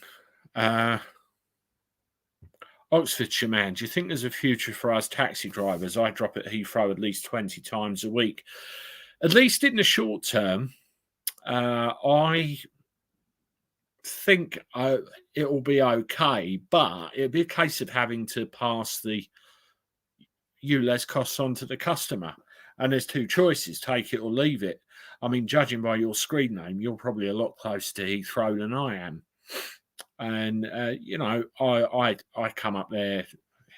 Oxfordshire man, do you think there's a future for us taxi drivers? I drop at Heathrow at least 20 times a week. At least in the short term, I think it will be okay, but it'll be a case of having to pass the ULEZ costs on to the customer. And there's two choices, take it or leave it. I mean, judging by your screen name, you're probably a lot closer to Heathrow than I am. And, I come up there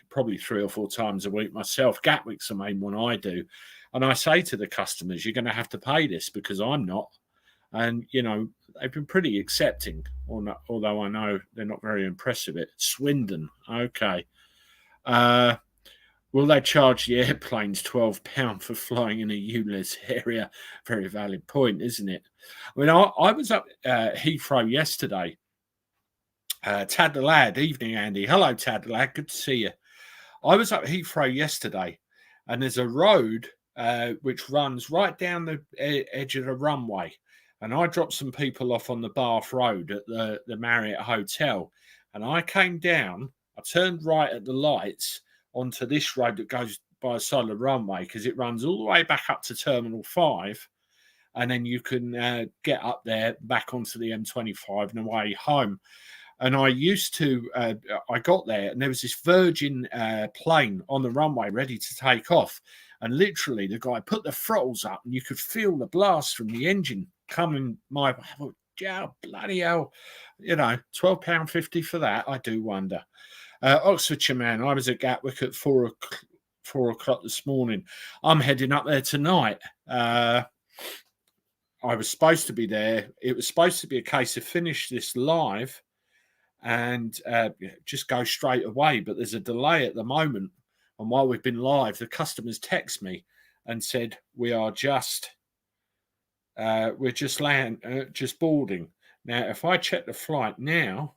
probably 3 or 4 times a week myself. Gatwick's the main one I do. And I say to the customers, you're going to have to pay this because I'm not. And, they've been pretty accepting, although I know they're not very impressed with it. Swindon, okay. Will they charge the airplanes £12 for flying in a ULEZ area? Very valid point, isn't it? I mean, I was up Heathrow yesterday. Tad the Lad, evening, Andy. Hello, Tad the Lad. Good to see you. I was up Heathrow yesterday, and there's a road which runs right down the edge of the runway. And I dropped some people off on the Bath Road at the Marriott Hotel. And I came down, I turned right at the lights onto this road that goes by the side of the runway, because it runs all the way back up to Terminal 5. And then you can get up there, back onto the M25 and away home. And I got there and there was this Virgin plane on the runway ready to take off. And literally the guy put the throttles up and you could feel the blast from the engine coming my way. Yeah, bloody hell. £12.50 for that, I do wonder. Oxfordshire man, I was at Gatwick at 4 o'clock this morning. I'm heading up there tonight. I was supposed to be there. It was supposed to be a case of finish this live and just go straight away. But there's a delay at the moment. And while we've been live, the customers text me and said, we're just boarding. Now, if I check the flight now,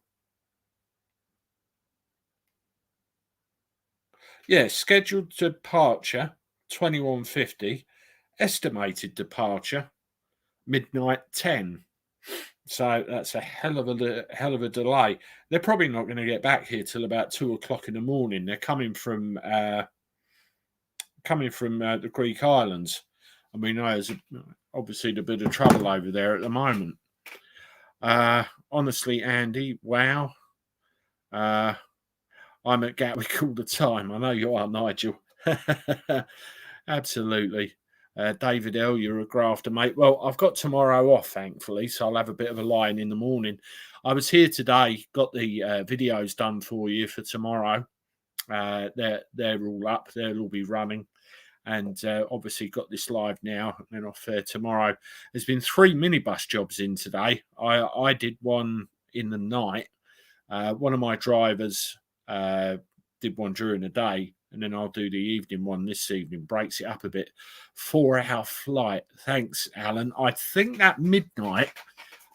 Yeah, scheduled departure 21:50, estimated departure midnight 10. So that's a hell of a delay. They're probably not going to get back here till about 2 o'clock in the morning. They're coming from the Greek islands, and we know there's obviously a bit of trouble over there at the moment. Honestly, Andy, wow. I'm at Gatwick all the time. I know you are, Nigel. Absolutely. David L., you're a grafter, mate. Well, I've got tomorrow off, thankfully, so I'll have a bit of a lie-in in the morning. I was here today, got the videos done for you for tomorrow. They're all up. They'll all be running. And obviously got this live now and then off tomorrow. There's been 3 minibus jobs in today. I did one in the night. One of my drivers did one during the day, and then I'll do the evening one this evening. Breaks it up a bit. 4-hour flight. Thanks, Alan. I think that midnight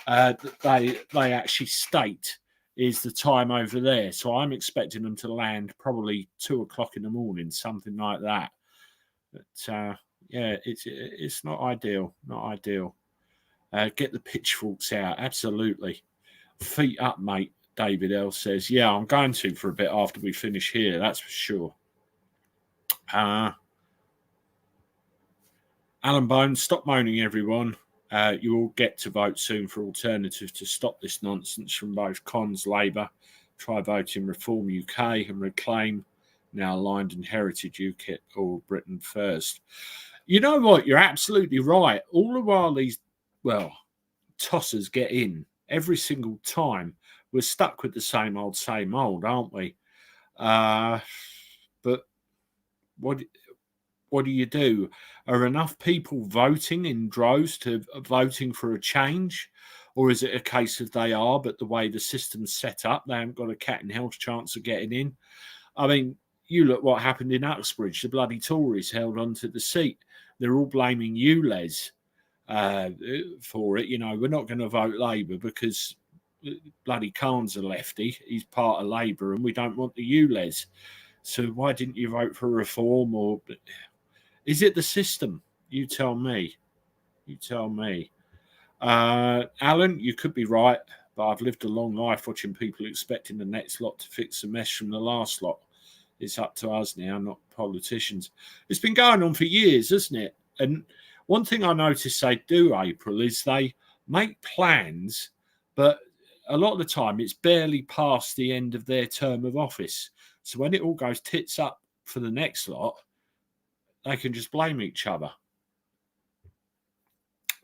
they actually state is the time over there. So I'm expecting them to land probably 2 o'clock in the morning, something like that. But yeah, it's not ideal. Not ideal. Get the pitchforks out. Absolutely. Feet up, mate. David L says, yeah, I'm going to for a bit after we finish here. That's for sure. Alan Bones, stop moaning, everyone. You will get to vote soon for alternatives to stop this nonsense from both Cons, Labour, Try Voting Reform UK and Reclaim, now aligned in Heritage UKIP or Britain First. You know what? You're absolutely right. All the while these, tossers get in every single time, we're stuck with the same old, aren't we? But what do you do? Are enough people voting in droves to voting for a change? Or is it a case of they are, but the way the system's set up, they haven't got a cat and house chance of getting in? I mean, you look what happened in Uxbridge. The bloody Tories held on to the seat. They're all blaming ULEZ for it. You know, we're not going to vote Labour because bloody Khan's a lefty. He's part of Labour and we don't want the ULEZ. So why didn't you vote for reform? Or is it the system? You tell me. You tell me. Alan, you could be right, but I've lived a long life watching people expecting the next lot to fix the mess from the last lot. It's up to us now, not politicians. It's been going on for years, hasn't it? And one thing I noticed they do, April, is they make plans, but a lot of the time it's barely past the end of their term of office. So when it all goes tits up for the next lot, they can just blame each other.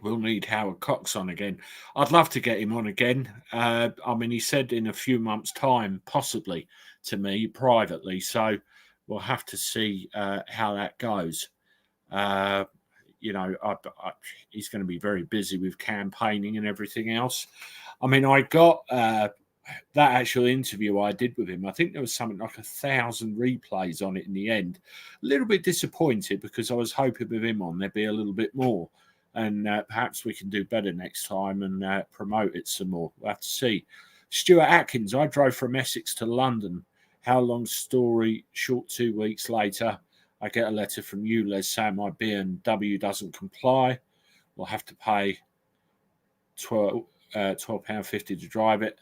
We'll need Howard Cox on again. I'd love to get him on again. I mean, he said in a few months' time, possibly, to me privately. So we'll have to see how that goes. You know, he's going to be very busy with campaigning and everything else. I mean, I got that actual interview I did with him. I think there was something like 1,000 replays on it in the end. A little bit disappointed because I was hoping with him on there'd be a little bit more. And perhaps we can do better next time and promote it some more. We'll have to see. Stuart Atkins, I drove from Essex to London. How long story short, 2 weeks later, I get a letter from ULEZ saying my BMW doesn't comply. We'll have to pay £12.50 to drive it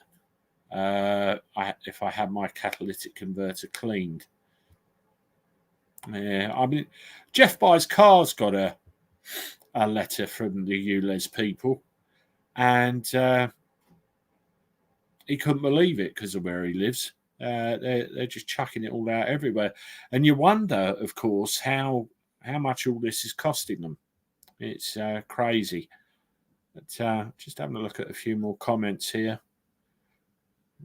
if I have my catalytic converter cleaned. Yeah, I mean, Jeff Buys Cars got a letter from the ULEZ people, and he couldn't believe it because of where he lives. They're just chucking it all out everywhere, and you wonder, of course, how much all this is costing them. It's crazy. But just having a look at a few more comments here.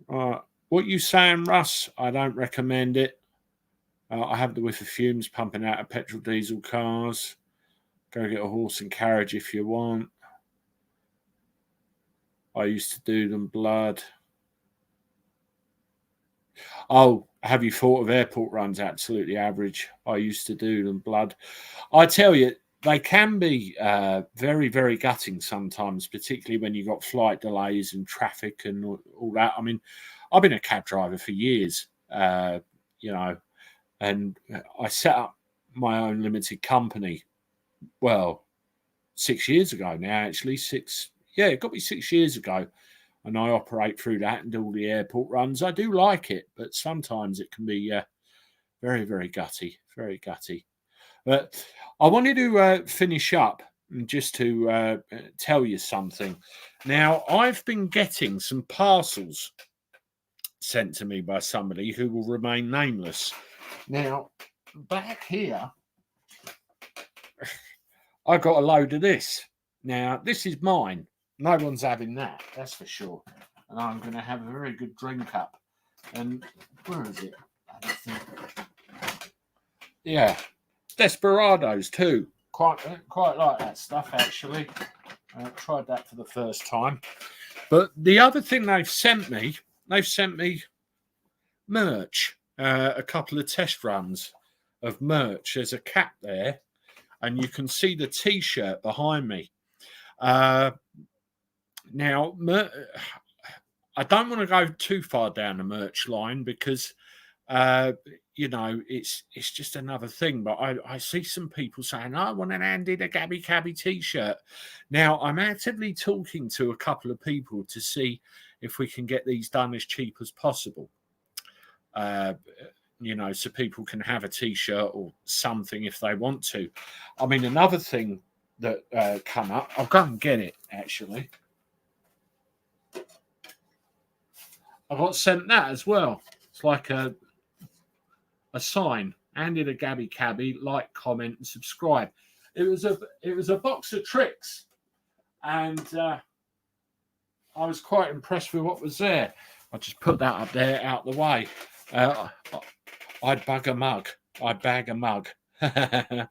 What you saying, Russ? I don't recommend it. I have the whiff of fumes pumping out of petrol diesel cars. Go get a horse and carriage if you want. I used to do them, blood. Oh, have you thought of airport runs? Absolutely average. I used to do them, blood. I tell you, they can be very, very gutting sometimes, particularly when you've got flight delays and traffic and all that. I mean, I've been a cab driver for years, you know, And I set up my own limited company, well, 6 years ago now, actually. It got me 6 years ago. And I operate through that and do all the airport runs. I do like it, but sometimes it can be very, very gutty, very gutty. But I wanted to finish up and just to tell you something. Now, I've been getting some parcels sent to me by somebody who will remain nameless. Now, back here, I got a load of this. Now, this is mine. No one's having that, that's for sure. And I'm going to have a very good drink up. And where is it? Yeah, Desperados too. Quite like that stuff, actually. I tried that for the first time. But the other thing they've sent me merch. A couple of test runs of merch. There's a cap there, and you can see the T-shirt behind me. Now, I don't want to go too far down the merch line because, it's just another thing. But I see some people saying, I want an Andy the Gabby Cabby T-shirt. Now, I'm actively talking to a couple of people to see if we can get these done as cheap as possible. So people can have a T-shirt or something if they want to. I mean, another thing that come up, I'll go and get it, actually. I got sent that as well. It's like a sign. Andy the Gabby Cabby, like, comment, and subscribe. It was a box of tricks, and I was quite impressed with what was there. I just put that up there out the way. I'd bag a mug. But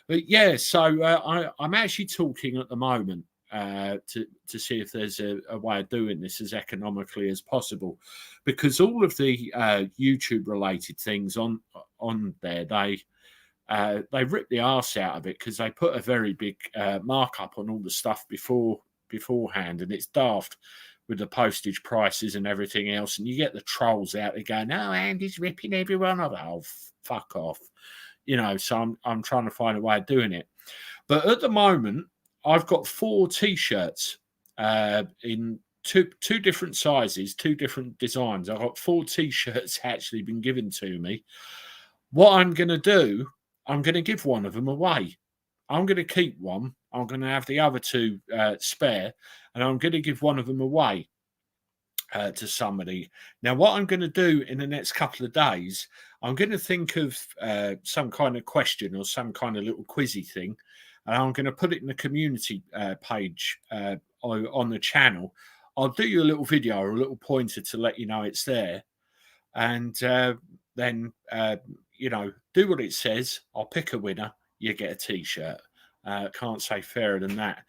yeah, so I'm actually talking at the moment to see if there's a way of doing this as economically as possible, because all of the YouTube related things on there, they rip the arse out of it because they put a very big markup on all the stuff beforehand, and it's daft with the postage prices and everything else, and you get the trolls out there going, "Oh, Andy's ripping everyone off." Oh, fuck off, So I'm trying to find a way of doing it, but at the moment I've got 4 T-shirts in two different sizes, 2 different designs. I've got 4 T-shirts actually been given to me. What I'm going to do, I'm going to give one of them away. I'm going to keep one. I'm going to have the other 2 spare, and I'm going to give one of them away to somebody. Now, what I'm going to do in the next couple of days, I'm going to think of some kind of question or some kind of little quizzy thing, and I'm going to put it in the community page on the channel. I'll do you a little video or a little pointer to let you know it's there, and then do what it says. I'll pick a winner. You get a T-shirt. Can't say fairer than that.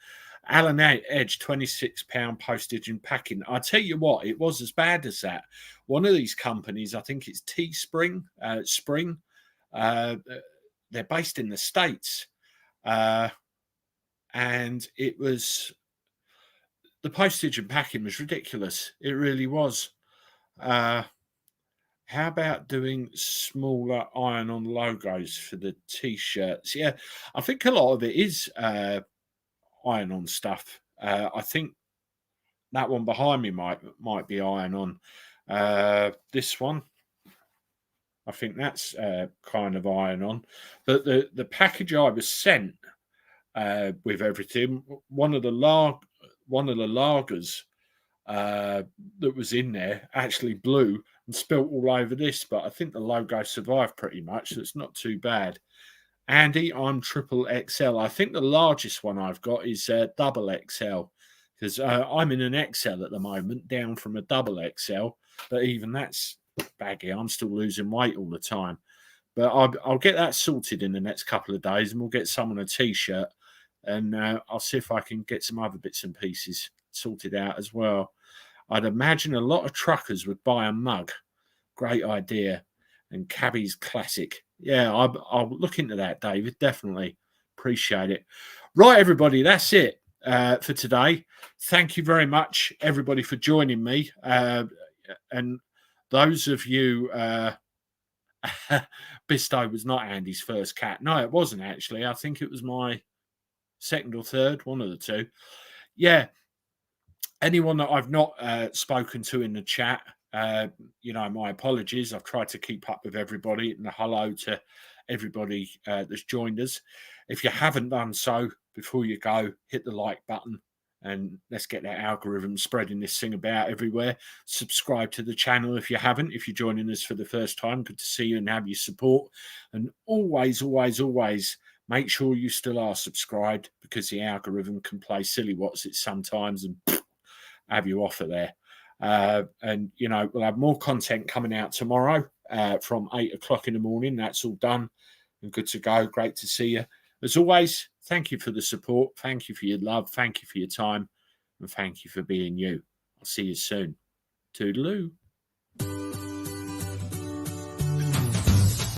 Alan Edge, £26 postage and packing. I tell you what, it was as bad as that. One of these companies, I think it's Teespring, Spring. They're based in the States, and it was, the postage and packing was ridiculous. It really was. How about doing smaller iron-on logos for the T-shirts? Yeah, I think a lot of it is iron-on stuff. I think that one behind me might be iron-on. This one, I think that's kind of iron-on. But the package I was sent with everything, one of the lagers that was in there actually blew and spilt all over this, but I think the logo survived pretty much, so it's not too bad. Andy, I'm triple XL. I think the largest one I've got is double XL, because I'm in an XL at the moment, down from a double XL, but even that's baggy. I'm still losing weight all the time. But I'll get that sorted in the next couple of days, and we'll get someone a T-shirt, and I'll see if I can get some other bits and pieces sorted out as well. I'd imagine a lot of truckers would buy a mug. Great idea. And Cabby's classic. Yeah, I'll look into that, David. Definitely. Appreciate it. Right, everybody, that's it for today. Thank you very much, everybody, for joining me. And those of you Bisto was not Andy's first cat. No, it wasn't actually. I think it was my second or third, one of the two. Yeah. Anyone that I've not spoken to in the chat, you know, my apologies. I've tried to keep up with everybody, and a hello to everybody that's joined us. If you haven't done so, before you go, hit the like button, and let's get that algorithm spreading this thing about everywhere. Subscribe to the channel if you haven't. If you're joining us for the first time, good to see you and have your support. And always, always, always make sure you still are subscribed, because the algorithm can play silly what's it sometimes and have you off of there. And, you know, we'll have more content coming out tomorrow from 8 o'clock in the morning. That's all done and good to go. Great to see you. As always, thank you for the support. Thank you for your love. Thank you for your time. And thank you for being you. I'll see you soon. Toodaloo.